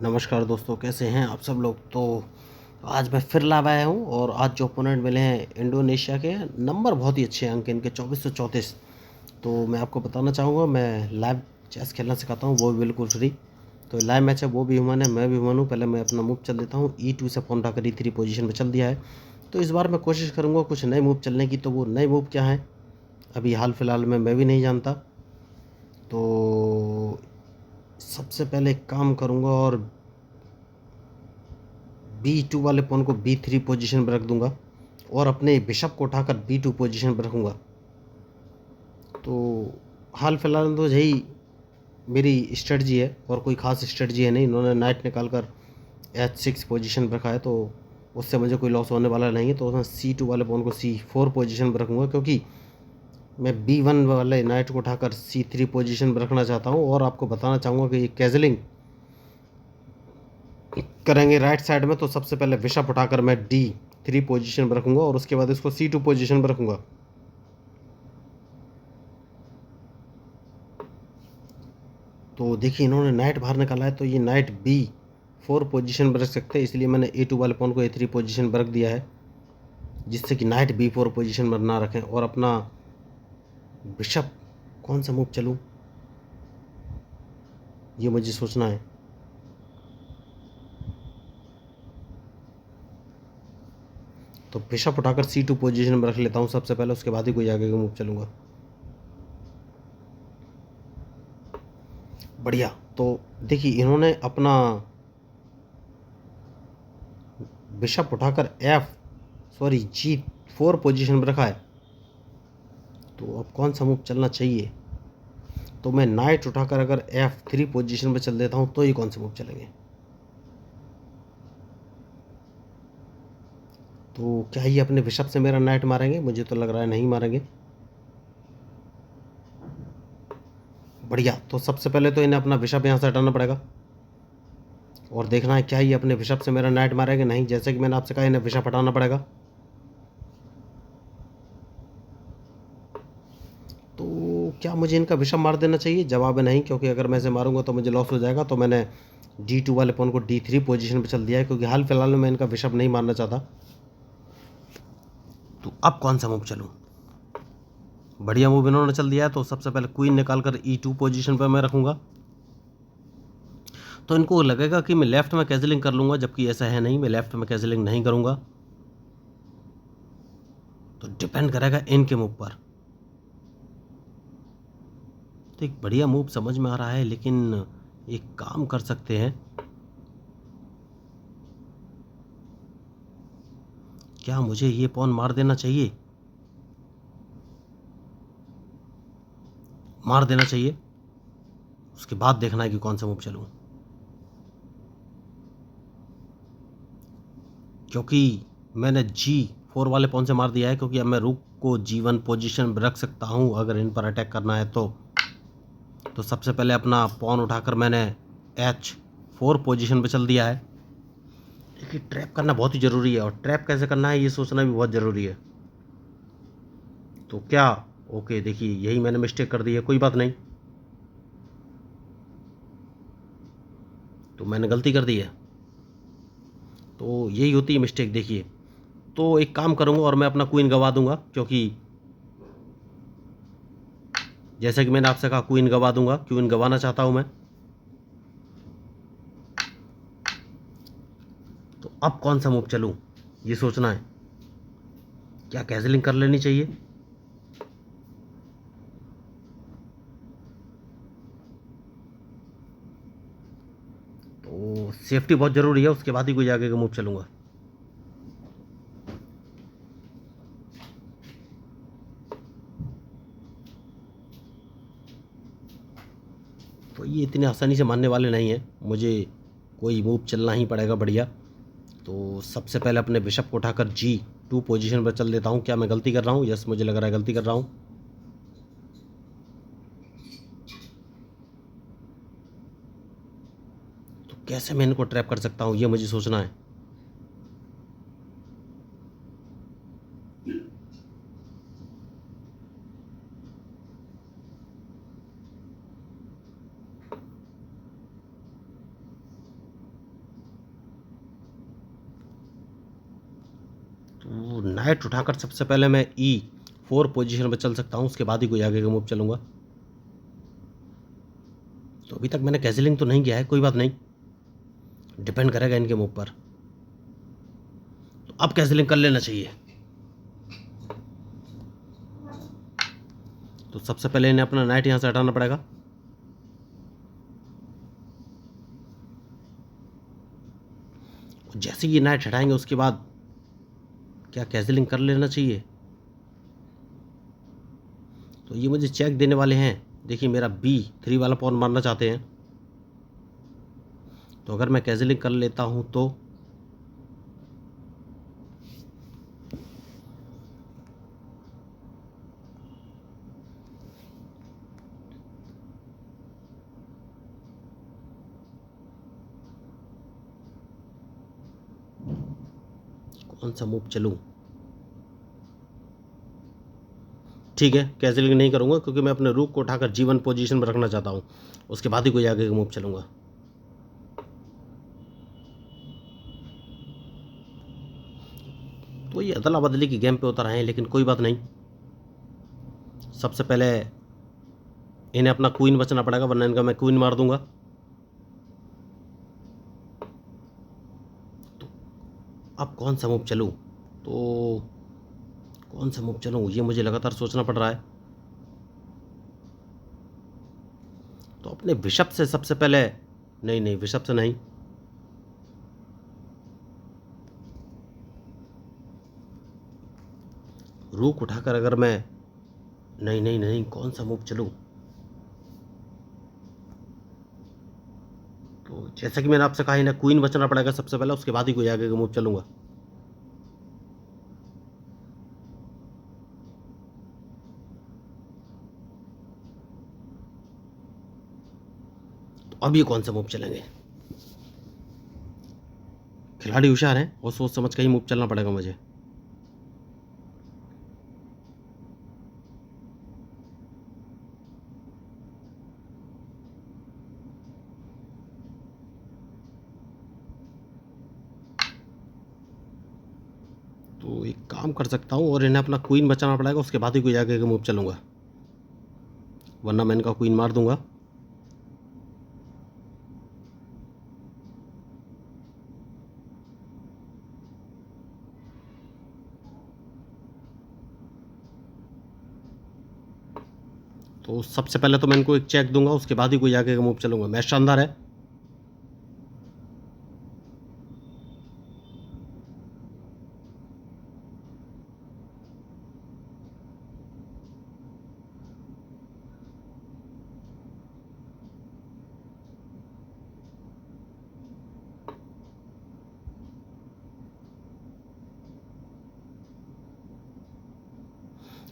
नमस्कार दोस्तों, कैसे हैं आप सब लोग। तो आज मैं फिर लाइव आया हूँ और आज जो ओपोनेंट मिले हैं इंडोनेशिया के, नंबर बहुत ही अच्छे हैं अंक इनके 2434। तो मैं आपको बताना चाहूँगा, मैं लाइव चेस खेलना सिखाता हूँ, वो भी बिल्कुल फ्री। तो लाइव मैच है, वो भी ह्यूमन है, मैं भी ह्यूमन हूँ। पहले मैं अपना मूव चल देता हूँ। E2 से फ़ोन उठाकर E3 पोजीशन पर चल दिया है। तो इस बार मैं कोशिश करूँगा कुछ नए मूव चलने की। तो वो नए मूव क्या हैं अभी हाल फिलहाल में मैं भी नहीं जानता। तो सबसे पहले एक काम करूँगा और B2 वाले पॉन को B3 पोजीशन पर रख दूंगा और अपने बिशप को उठाकर B2 पोजीशन पर रखूँगा। तो हाल फिलहाल में तो यही मेरी स्ट्रेटजी है और कोई ख़ास स्ट्रेटजी है नहीं। इन्होंने नाइट निकाल कर H6 पोजीशन पर रखा है, तो उससे मुझे कोई लॉस होने वाला नहीं है। तो मैं C2 वाले पॉन को C4 पोजीशन पर रखूँगा, क्योंकि मैं B1 वाले नाइट को उठाकर C3 पोजीशन पर रखना चाहता हूँ। और आपको बताना चाहूँगा कि ये कैजलिंग करेंगे राइट साइड में। तो सबसे पहले बिशप उठाकर मैं D3 पोजीशन पर रखूँगा और उसके बाद इसको C2 पोजीशन पर रखूँगा। तो देखिए, इन्होंने नाइट बाहर निकाला है, तो ये नाइट B4 पोजीशन पर रख सकते हैं, इसलिए मैंने A2 वाले पॉन को A3 पोजीशन पर रख दिया है, जिससे कि नाइट B4 पोजीशन पर ना रखें। और अपना बिशप कौन सा मूव चलूँ, ये मुझे सोचना है। तो बिशप उठाकर C2 पोजीशन पर रख लेता हूँ सबसे पहले, उसके बाद ही कोई आगे का मूव चलूँगा। बढ़िया। तो देखिए, इन्होंने अपना बिशप उठाकर G4 पोजीशन पर रखा है। तो अब कौन सा मूव चलना चाहिए। तो मैं नाइट उठाकर अगर F3 पोजीशन पर चल देता हूँ, तो ये कौन से मूव चलेंगे। तो क्या ये अपने बिशप से मेरा नाइट मारेंगे? मुझे तो लग रहा है नहीं मारेंगे। बढ़िया। तो सबसे पहले तो इन्हें अपना बिशप यहाँ से हटाना पड़ेगा और देखना है क्या ये अपने बिशप से मेरा नाइट मारेंगे। नहीं, जैसे कि मैंने आपसे कहा, इन्हें बिशप हटाना पड़ेगा। तो क्या मुझे इनका बिशप मार देना चाहिए? जवाब है नहीं, क्योंकि अगर मैं इसे मारूंगा तो मुझे लॉस हो जाएगा। तो मैंने D2 वाले पॉन को D3 पोजीशन पर चल दिया है, क्योंकि हाल फिलहाल में मैं इनका बिशप नहीं मारना चाहता। तो अब कौन सा मूव चलूँ। बढ़िया मूव इन्होंने चल दिया है। तो सबसे पहले क्वीन निकाल कर E2 पोजीशन पर मैं रखूँगा। तो इनको लगेगा कि मैं लेफ्ट में कैजलिंग कर लूँगा, जबकि ऐसा है नहीं, मैं लेफ्ट में कैजलिंग नहीं करूँगा। तो डिपेंड करेगा इनके मूव पर। तो एक बढ़िया मूव समझ में आ रहा है, लेकिन एक काम कर सकते हैं। क्या मुझे ये पॉन मार देना चाहिए? मार देना चाहिए। उसके बाद देखना है कि कौन सा मूव चलूँ, क्योंकि मैंने G4 वाले पॉन से मार दिया है। क्योंकि अब मैं रूक को G1 पोजीशन पर रख सकता हूँ अगर इन पर अटैक करना है तो सबसे पहले अपना पॉन उठाकर मैंने H4 पोजीशन पर चल दिया है। देखिए, ट्रैप करना बहुत ही ज़रूरी है और ट्रैप कैसे करना है ये सोचना भी बहुत ज़रूरी है। तो क्या ओके, देखिए यही मैंने मिस्टेक कर दी है, कोई बात नहीं। तो मैंने गलती कर दी है, तो यही होती है मिस्टेक। देखिए, तो एक काम करूँगा और मैं अपना क्वीन गवा दूंगा, क्योंकि जैसे कि मैंने आपसे कहा क्वीन गवा दूंगा, क्वीन गवाना चाहता हूँ मैं। तो अब कौन सा मूव चलूँ ये सोचना है। क्या कैजलिंग कर लेनी चाहिए? तो सेफ्टी बहुत ज़रूरी है, उसके बाद ही कोई आगे का मूव चलूँगा। तो ये इतने आसानी से मानने वाले नहीं हैं, मुझे कोई मूव चलना ही पड़ेगा। बढ़िया। तो सबसे पहले अपने बिशप को उठाकर G2 पोजीशन पर चल देता हूँ। क्या मैं गलती कर रहा हूँ? यस, मुझे लग रहा है गलती कर रहा हूँ। तो कैसे मैं इनको ट्रैप कर सकता हूँ, ये मुझे सोचना है। नाइट उठाकर सबसे पहले मैं E4 पोजीशन पर चल सकता हूँ, उसके बाद ही कोई आगे का मूव चलूँगा। तो अभी तक मैंने कैसलिंग तो नहीं किया है, कोई बात नहीं, डिपेंड करेगा इनके मूव पर। तो अब कैसलिंग कर लेना चाहिए। तो सबसे पहले इन्हें अपना नाइट यहाँ से हटाना पड़ेगा। जैसे ही नाइट हटाएंगे उसके बाद क्या कैसलिंग कर लेना चाहिए। तो ये मुझे चेक देने वाले हैं। देखिए मेरा B3 वाला पॉन मारना चाहते हैं, तो अगर मैं कैसलिंग कर लेता हूँ तो कौन सा मूव चलूँ। ठीक है, कैसलिंग नहीं करूँगा क्योंकि मैं अपने रूक को उठाकर G1 पोजीशन पर रखना चाहता हूँ, उसके बाद ही कोई आगे का मूव चलूँगा। तो ये अदला बदली की गेम पे उतर आए हैं, लेकिन कोई बात नहीं। सबसे पहले इन्हें अपना क्वीन बचना पड़ेगा, वरना इनका मैं क्वीन मार दूंगा। तो अब कौन सा मूव चलूँ, तो कौन सा मूव चलूँ, ये मुझे लगातार सोचना पड़ रहा है। तो अपने बिशप से सबसे पहले, नहीं बिशप से नहीं, रूक उठाकर अगर मैं, नहीं कौन सा मूव चलूँ। तो जैसा कि मैंने आपसे कहा, इन्हें क्वीन बचना पड़ेगा सबसे पहले, उसके बाद ही कोई आगे का मूव चलूँगा। तो अब ये कौन सा मूव चलेंगे। खिलाड़ी होशियार हैं और सोच समझ के ही मूव चलना पड़ेगा मुझे। तो एक काम कर सकता हूँ और इन्हें अपना क्वीन बचाना पड़ेगा, उसके बाद ही कोई आगे का मूव चलूँगा, वरना मैं इनका क्वीन मार दूंगा। तो सबसे पहले तो मैं इनको एक चेक दूंगा, उसके बाद ही कोई आगे का मूव चलूंगा। मैच शानदार है।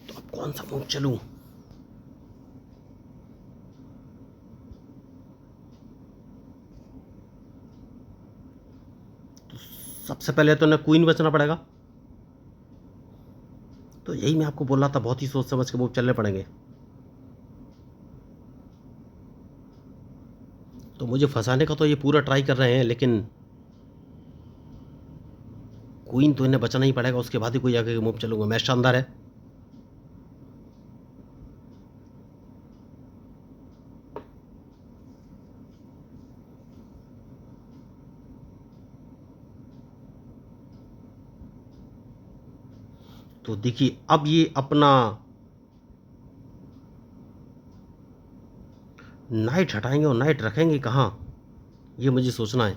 तो अब कौन सा मूव चलूं। तो सबसे पहले तो इन्हें क्वीन बचना पड़ेगा। तो यही मैं आपको बोल रहा था, बहुत ही सोच समझ के मूव चलने पड़ेंगे। तो मुझे फंसाने का तो ये पूरा ट्राई कर रहे हैं, लेकिन क्वीन तो इन्हें बचाना ही पड़ेगा, उसके बाद ही कोई आगे का मूव चलूंगा। मैच शानदार है। तो देखिए अब ये अपना नाइट हटाएंगे और नाइट रखेंगे कहाँ, ये मुझे सोचना है।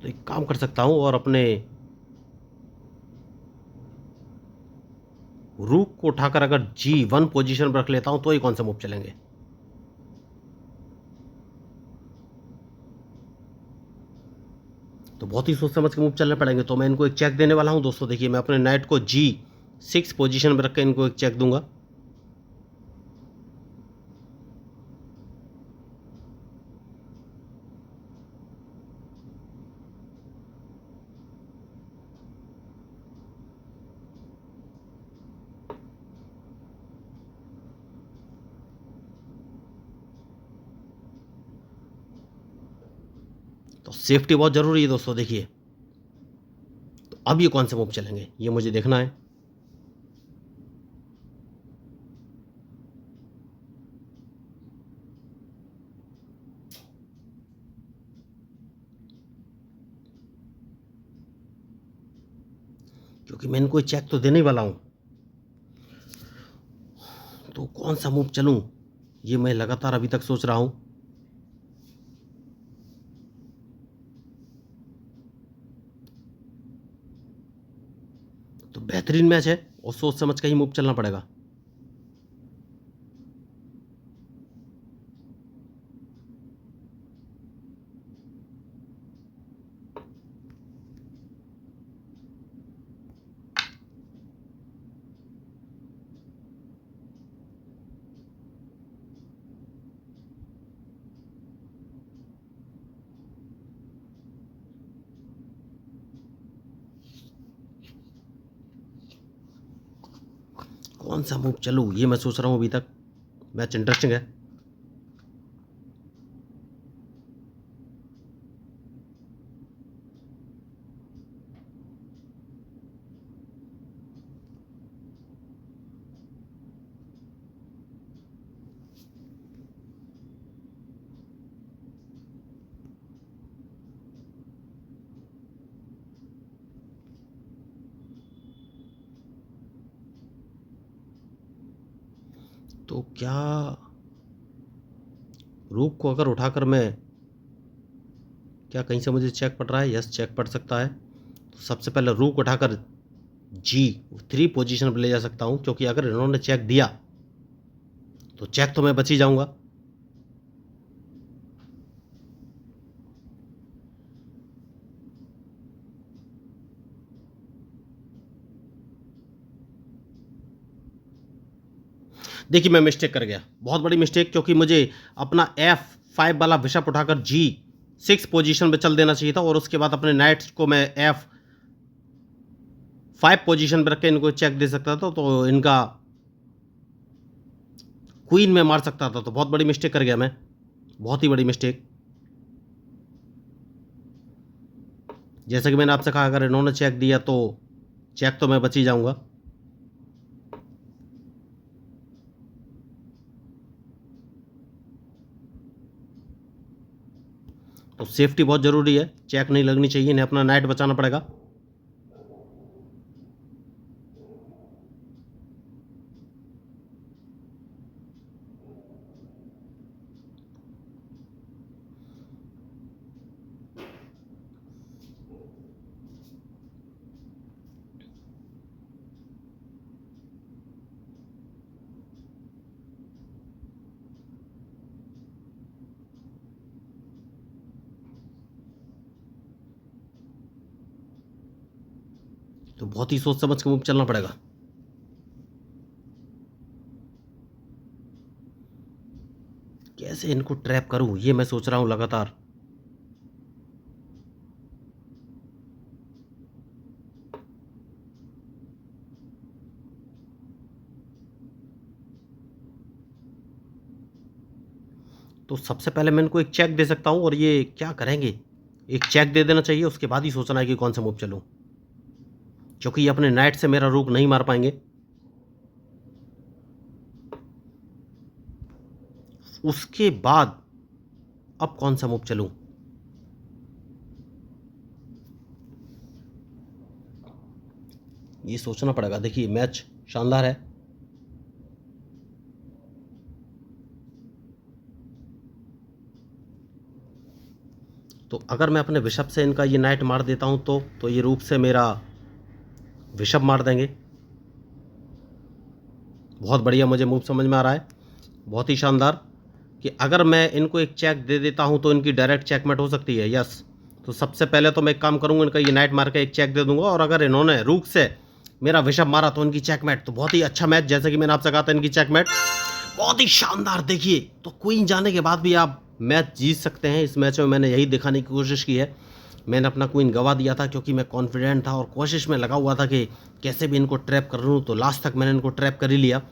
तो एक काम कर सकता हूँ और अपने रूक को उठाकर अगर G1 पोजीशन पर रख लेता हूँ तो ही कौन सा मूव चलेंगे। तो बहुत ही सोच समझ के मूव चलने पड़ेंगे। तो मैं इनको एक चेक देने वाला हूँ दोस्तों। देखिए मैं अपने नाइट को G6 पोजीशन पर रख कर इनको एक चेक दूंगा। तो सेफ्टी बहुत ज़रूरी है दोस्तों। देखिए तो अब ये कौन से मूव चलेंगे ये मुझे देखना है। क्योंकि मैं इनको चेक तो देने ही वाला हूँ, तो कौन सा मूव चलूँ ये मैं लगातार अभी तक सोच रहा हूँ। तो बेहतरीन मैच है और सोच समझ कर ही मूव चलना पड़ेगा। कौन सा मूव चलूँ ये मैं सोच रहा हूँ अभी तक। मैच इंटरेस्टिंग है। तो क्या रूक को अगर उठाकर मैं, क्या कहीं से मुझे चेक पड़ रहा है? यस चेक पड़ सकता है। तो सबसे पहले रूक उठाकर G3 पोजीशन पर ले जा सकता हूँ, क्योंकि अगर इन्होंने चेक दिया तो चेक तो मैं बच ही जाऊंगा। देखिए मैं मिस्टेक कर गया, बहुत बड़ी मिस्टेक, क्योंकि मुझे अपना F5 वाला बिशप उठाकर G6 पोजीशन पे चल देना चाहिए था, और उसके बाद अपने नाइट्स को मैं F5 पोजीशन पे रख के इनको चेक दे सकता था, तो इनका क्वीन में मार सकता था। तो बहुत बड़ी मिस्टेक कर गया मैं, बहुत ही बड़ी मिस्टेक। जैसा कि मैंने आपसे कहा, अगर इन्होंने चेक दिया तो चेक तो मैं बच ही जाऊंगा। तो सेफ्टी बहुत ज़रूरी है, चेक नहीं लगनी चाहिए, इन्हें अपना नाइट बचाना पड़ेगा। तो बहुत ही सोच समझ के मूव चलना पड़ेगा। कैसे इनको ट्रैप करूं ये मैं सोच रहा हूं लगातार। तो सबसे पहले मैं इनको एक चेक दे सकता हूं, और ये क्या करेंगे, एक चेक दे देना चाहिए, उसके बाद ही सोचना है कि कौन सा मूव चलूं, क्योंकि ये अपने नाइट से मेरा रूक नहीं मार पाएंगे। उसके बाद अब कौन सा मूव चलूं, ये सोचना पड़ेगा। देखिए मैच शानदार है। तो अगर मैं अपने बिशप से इनका ये नाइट मार देता हूं तो ये रूक से मेरा बिशप मार देंगे। बहुत बढ़िया, मुझे मूव समझ में आ रहा है, बहुत ही शानदार। कि अगर मैं इनको एक चेक दे देता हूं तो इनकी डायरेक्ट चेकमेट हो सकती है। यस, तो सबसे पहले तो मैं एक काम करूंगा, इनका ये नाइट मार के एक चेक दे दूंगा, और अगर इन्होंने रूक से मेरा बिशप मारा तो इनकी चेकमेट। तो बहुत ही अच्छा मैच, जैसे कि मैंने आपसे कहा था, इनकी चेकमेट बहुत ही शानदार। देखिए तो क्वीन जाने के बाद भी आप मैच जीत सकते हैं। इस मैच में मैंने यही दिखाने की कोशिश की है। मैंने अपना क्वीन गवा दिया था, क्योंकि मैं कॉन्फिडेंट था और कोशिश में लगा हुआ था कि कैसे भी इनको ट्रैप कर लूँ। तो लास्ट तक मैंने इनको ट्रैप कर ही लिया,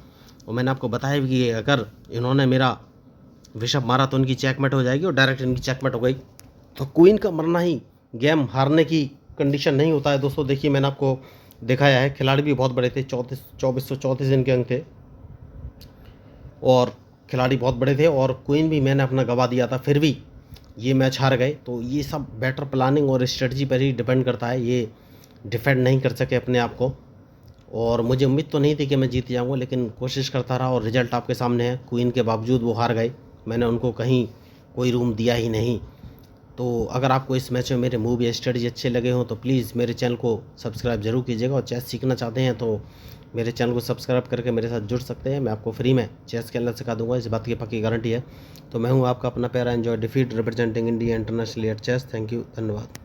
और मैंने आपको बताया भी कि अगर इन्होंने मेरा बिशप मारा तो इनकी चेकमेट हो जाएगी, और डायरेक्ट इनकी चेकमेट हो गई। तो क्वीन का मरना ही गेम हारने की कंडीशन नहीं होता है दोस्तों। देखिए मैंने आपको दिखाया है, खिलाड़ी भी बहुत बड़े थे, 2434 इनके अंक थे और खिलाड़ी बहुत बड़े थे और क्वीन भी मैंने अपना गवा दिया था, फिर भी ये मैच हार गए। तो ये सब बेटर प्लानिंग और स्ट्रेटजी पर ही डिपेंड करता है। ये डिफेंड नहीं कर सके अपने आप को और मुझे उम्मीद तो नहीं थी कि मैं जीत जाऊंगा, लेकिन कोशिश करता रहा और रिजल्ट आपके सामने है। क्वीन के बावजूद वो हार गए, मैंने उनको कहीं कोई रूम दिया ही नहीं। तो अगर आपको इस मैच में मेरे मूव या स्ट्रेटजी अच्छे लगे हों तो प्लीज़ मेरे चैनल को सब्सक्राइब जरूर कीजिएगा और चेस सीखना चाहते हैं तो मेरे चैनल को सब्सक्राइब करके मेरे साथ जुड़ सकते हैं। मैं आपको फ्री में चेस खेलना सिखा दूंगा, इस बात की पक्की गारंटी है। तो मैं हूं आपका अपना प्यारा enjoy defeat representing India internationally at chess. Thank you, धन्यवाद।